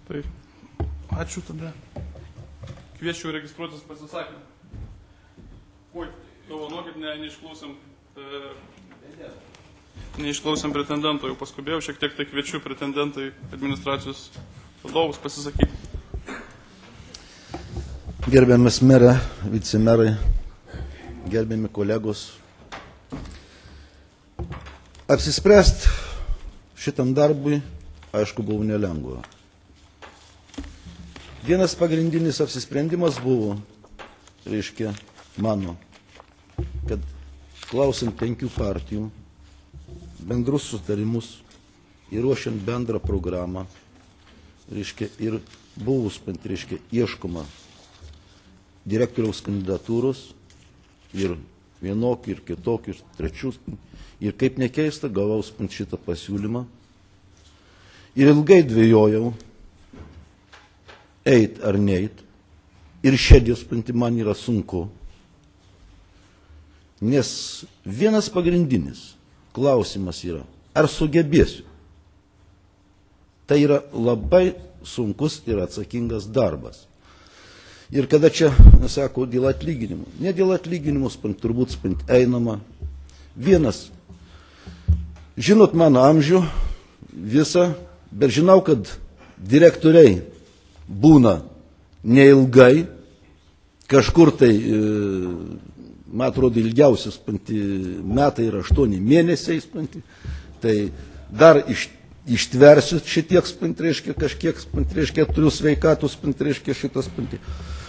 Tai ačiū tada. Kviečiu registruotis pasisakymą. Oi, dovanokit, neišklausėm pretendento, jau paskubėjau, šiek tiek tai kviečiu pretendentai administracijos vadovus pasisakyti. Gerbiamas merė, vicemerai, gerbiami kolegos. Apsispręsti šitam darbui, aišku, buvo nelengva. Vienas pagrindinis apsisprendimas buvo, reiškia, mano, kad klausant 5 partijų, bendrus sutarimus ir ruošiant bendrą programą, reiškia, ir buvus, reiškia, ieškoma direktoriaus kandidatūros ir vienokių, ir kitokių, ir trečių. Ir kaip nekeista, gavau šitą pasiūlymą. Ir ilgai dvejojau, eit ar neit. Ir šiandien man yra sunku. Nes vienas pagrindinis klausimas yra, ar sugebėsiu. Tai yra labai sunkus ir atsakingas darbas. Ir kada čia, sako, dėl atlyginimų. Ne dėl atlyginimus, turbūt einama. Vienas, žinot mano amžių visą, bet žinau, kad direktoriai būna neilgai, kažkur tai, man atrodo, ilgiausias metai yra 8 mėnesiai, tai dar ištversiu šitiek, reiškia, kažkiek, reiškia, turiu sveikatus, reiškia, šitas,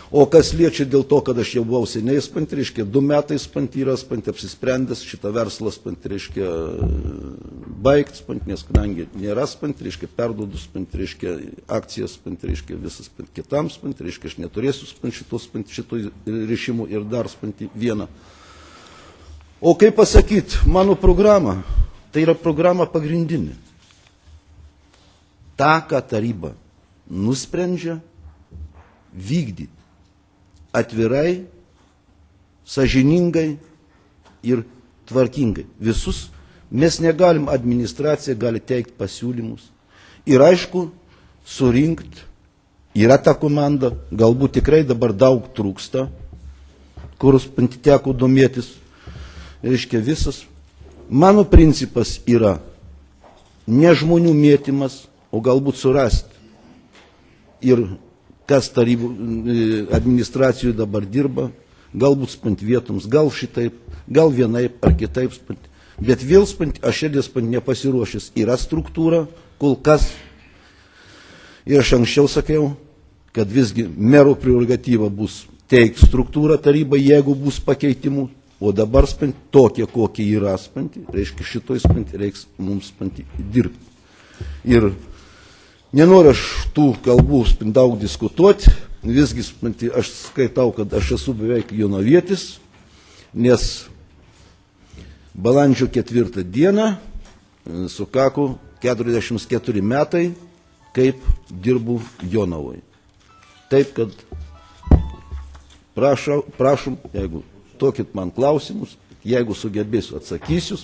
o kas liečia dėl to, kad aš jau buvau seniai, reiškia, 2 metai, yra, apsisprendęs šitą verslą, reiškia, baigti, nes kadangi nėra, reiškia, perduodus, reiškia, akcijas, reiškia, visas kitams, reiškia, aš neturėsiu šitų ryšimų ir dar, vieną. O kaip pasakyti, mano programa, tai yra programa pagrindinė. Ta, ką taryba nusprendžia vykdyti atvirai, sąžiningai ir tvarkingai. Visus mes negalim, administracija gali teikti pasiūlymus. Ir aišku, surinkti, yra ta komanda, galbūt tikrai dabar daug trūksta, kur teko domėtis, reiškia visas. Mano principas yra ne žmonių mėtymas, o galbūt surasti. Ir kas tarybų administracijų dabar dirba, galbūt vietoms, gal šitaip, gal vienaip ar kitaip. Bet vėl aš nepasiruošęs. Yra struktūra, kol kas. Ir aš anksčiau sakiau, kad visgi mero prerogatyva bus teikti struktūrą tarybai, jeigu bus pakeitimų. O dabar tokie, kokie yra, reiškia, šitoj reiks mums dirbti. Ir nenoriu aš tų kalbų daug diskutuoti, visgi aš skaitau, kad aš esu beveik jonavietis, nes balandžio 4 dieną sukako 44 metai, kaip dirbu Jonavoje. Taip, kad prašom, jeigu tokit man klausimus, jeigu sugebėsiu, atsakysiu.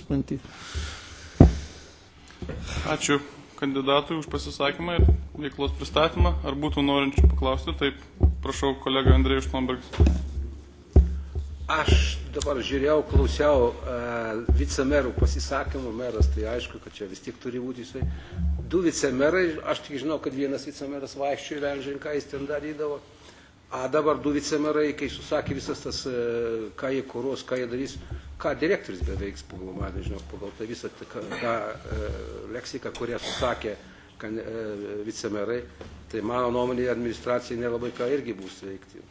Ačiū kandidatui už pasisakymą ir veiklos pristatymą. Ar būtų norinčių paklausti? Taip, prašau, kolega Andrėjus Šlombergas. Aš dabar žiūrėjau, klausiau vicemerų pasisakymų, meras, tai aišku, kad čia vis tiek turi būti jisai. 2 vicemerai, aš tik žinau, kad vienas vicemeras vaikščiojo į Velžin, ką jis ten darydavo. A dabar 2 vicemerai, kai susakė visas tas, ką jie kuros, ką jie darys, ką direktorius beveiks pagal mane, žinau, pagal tą visą tą leksiką, kurią susakė vicemerai, tai mano nuomonė administracija nelabai ką irgi bus veikti.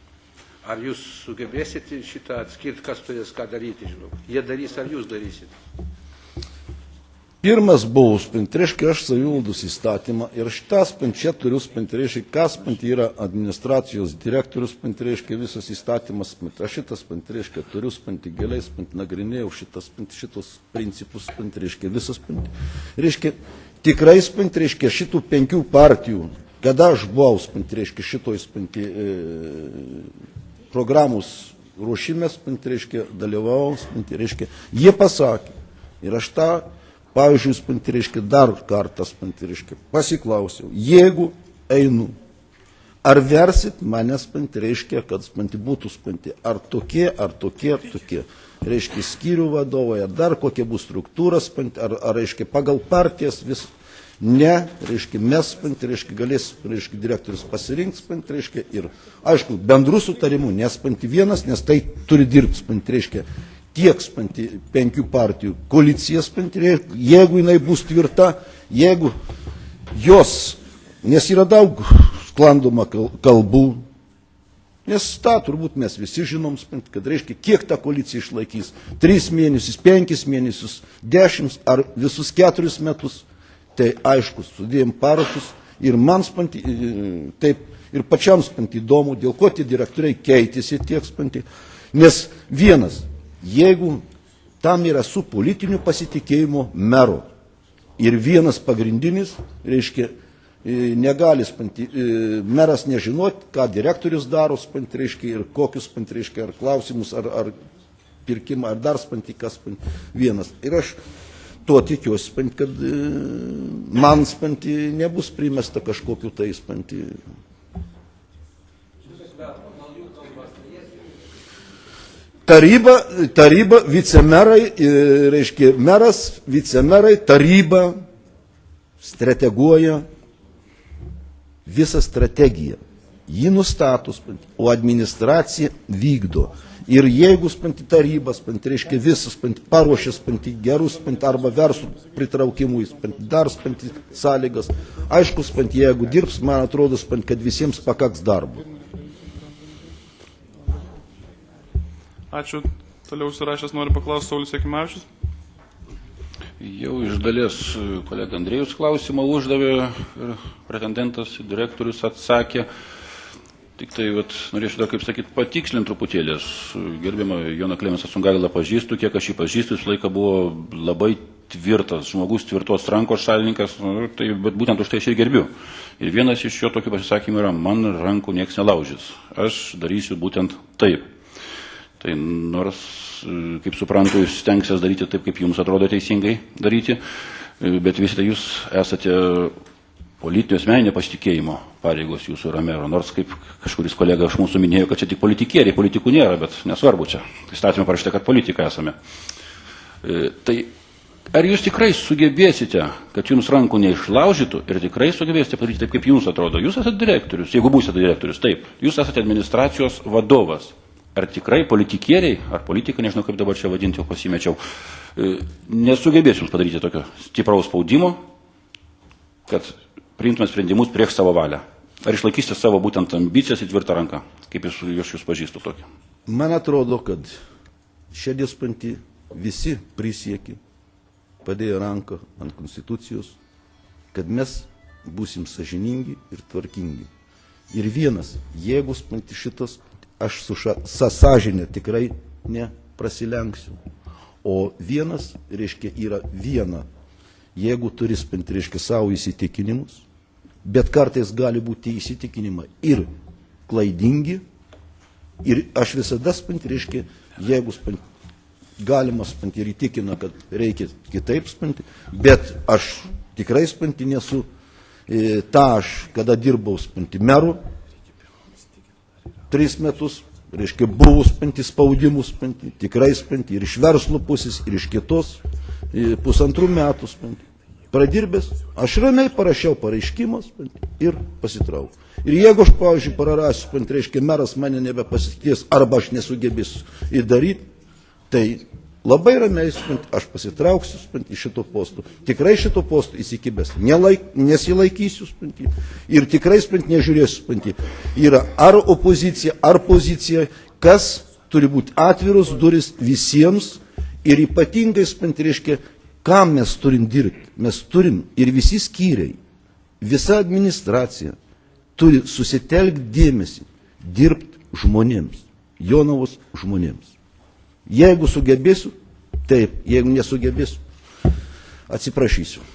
Ar jūs sugebėsite šitą atskirti, kas turės ką daryti, žinau? Jie darys, ar jūs darysit? Pirmas buvo, reiškia, aš savivaldos įstatymą ir šitas, čia turiu, reiškia, kas yra administracijos direktorius, reiškia, visas įstatymas, aš šitas, reiškia, turiu, giliai, nagrinėjau šitos principus, reiškia, visas, reiškia, tikrai, reiškia, šitų 5 partijų, kada aš buvau, reiškia, šitoj, programos ruošimės, reiškia, dalyvavau, reiškia, jie pasakė, ir aš tą, pavyzdžiui, reiškia, dar kartą, reiškia, pasiklausiau, jeigu einu. Ar versit mane, spanti, reiškia, kad spanti būtų spanti, ar tokie, ar tokie, ar tokie. Reiškia, skyrių vadovai, ar dar kokia bus struktūra, spanti, ar reiškia, pagal partijas vis. Ne, reiškia, mes, spanti, reiškia, galės, reiškia, direktorius pasirinkti, spanti, reiškia, ir, aišku, bendrų sutarimų, nespanti vienas, nes tai turi dirbti, spanti, reiškia, tiek, spanti, 5 partijų koalicija, spanti, reiškia, jeigu jinai bus tvirta, jeigu jos, nes yra daug sklandoma kalbų, nes tą turbūt mes visi žinom, kad reiškia, kiek ta koalicija išlaikys, 3 mėnesius, 5 mėnesius, 10 ar visus 4 metus, tai aišku, sudėjom parašus ir man, spanti, taip, ir pačiam, spanti, įdomu, dėl ko tie direktoriai keitėsi tiek, spanti, nes vienas, jeigu tam yra su politiniu pasitikėjimu mero ir vienas pagrindinis, reiškia, negali, spanti, meras nežinoti, ką direktorius daro, spanti, reiškia, ir kokius, spanti, reiškia, ar klausimus, ar pirkimą, ar dar, spanti, kas, spanti, vienas. Ir aš to tikiuosi, spanti, kad man, spanti, nebus primesta kažkokiu tai, spanti. Taryba, vicemerai, reiškia, meras, vicemerai, taryba strateguoja visą strategiją. Ji nustato, o administracija vykdo. Ir jeigu, spanti, taryba, spanti, reiškia, visas, spanti, paruošia, spanti, gerus, spanti, arba versų pritraukimui, spanti, dar, spanti, sąlygas. Aišku, spanti, jeigu dirbs, man atrodo, spanti, kad visiems pakaks darbo. Ačiū. Toliau užsirašęs noriu paklausti Saulius Jakimavičius. Jau iš dalies kolega Andrėjus klausimą uždavė ir pretendentas direktorius atsakė. Tik tai norėčiau dar, kaip sakyti, patikslinti truputėlį. Gerbiamą Joną Klemensą Sungailą pažįstu, kiek aš jį pažįstu, jis laiką buvo labai tvirtas, žmogus tvirtos rankos šalininkas, tai, bet būtent už tai aš ir gerbiu. Ir vienas iš jo tokių pasisakymų yra, man rankų nieks nelaužys. Aš darysiu būtent taip. Tai nors, kaip suprantu, jūs stengsės daryti taip, kaip jums atrodo teisingai daryti, bet vis tai jūs esate politinio asmeninio pasitikėjimo pareigos jūsų yra mero, nors kaip kažkuris kolega iš mūsų minėjo, kad čia tik politikieriai, politikų nėra, bet nesvarbu čia. Įstatymė parašyta, kad politika esame. Tai ar jūs tikrai sugebėsite, kad jums rankų neišlaužytų ir tikrai sugebėsite padaryti taip, kaip jums atrodo? Jūs esate direktorius, jeigu būsite direktorius, taip. Jūs esate administracijos vadovas. Ar tikrai politikieriai, ar politikai, nežinau kaip dabar čia vadinti, jau pasimečiau, nesugebės jums padaryti tokio stipraus spaudimo, kad priimtume sprendimus prieš savo valią? Ar išlaikysite savo būtent ambicijas į tvirtą ranką, kaip jūs pažįstu tokį? Man atrodo, kad šiandien, spanti, visi prisiekė, padėjo ranką ant konstitucijos, kad mes būsim sąžiningi ir tvarkingi. Ir vienas, jeigu, spanti, šitas, aš su sąžinė tikrai neprasilenksiu. O vienas, reiškia, yra viena. Jeigu turi, spanti, reiškia, savo įsitikinimus, bet kartais gali būti įsitikinimai ir klaidingi, ir aš visada, spanti, reiškia, jeigu, spanti, galima, spanti, ir įtikina, kad reikia kitaip, spanti, bet aš tikrai, spanti, nesu aš, kada dirbau, spanti, meru, 3 metus, reiškia, buvo, spanti, spaudimus, spanti, tikrai, spanti, ir iš verslo pusės, ir iš kitos, 1,5 metų, spanti. Pradirbęs, aš ramiai parašiau pareiškimą, spanti, ir pasitraukau. Ir jeigu aš, pavyzdžiui, prarasiu, spanti, reiškia, meras mane nebepasitikės, arba aš nesugebėsiu įdaryti, tai labai ramiai, spanti, aš pasitrauksiu, spanti, iš šito posto. Tikrai šito posto įsikibęs nesilaikysiu, spanti, ir tikrai, spanti, nežiūrėsiu, spanti. Yra ar opozicija, ar pozicija, kas turi būti atviros duris visiems ir ypatingai, spanti, reiškia, kam mes turim dirbti. Mes turim ir visi skyriai, visa administracija turi susitelkti dėmesį, dirbti žmonėms, Jonavos žmonėms. Jeigu sugebėsiu, taip, jeigu nesugebėsiu, atsiprašysiu.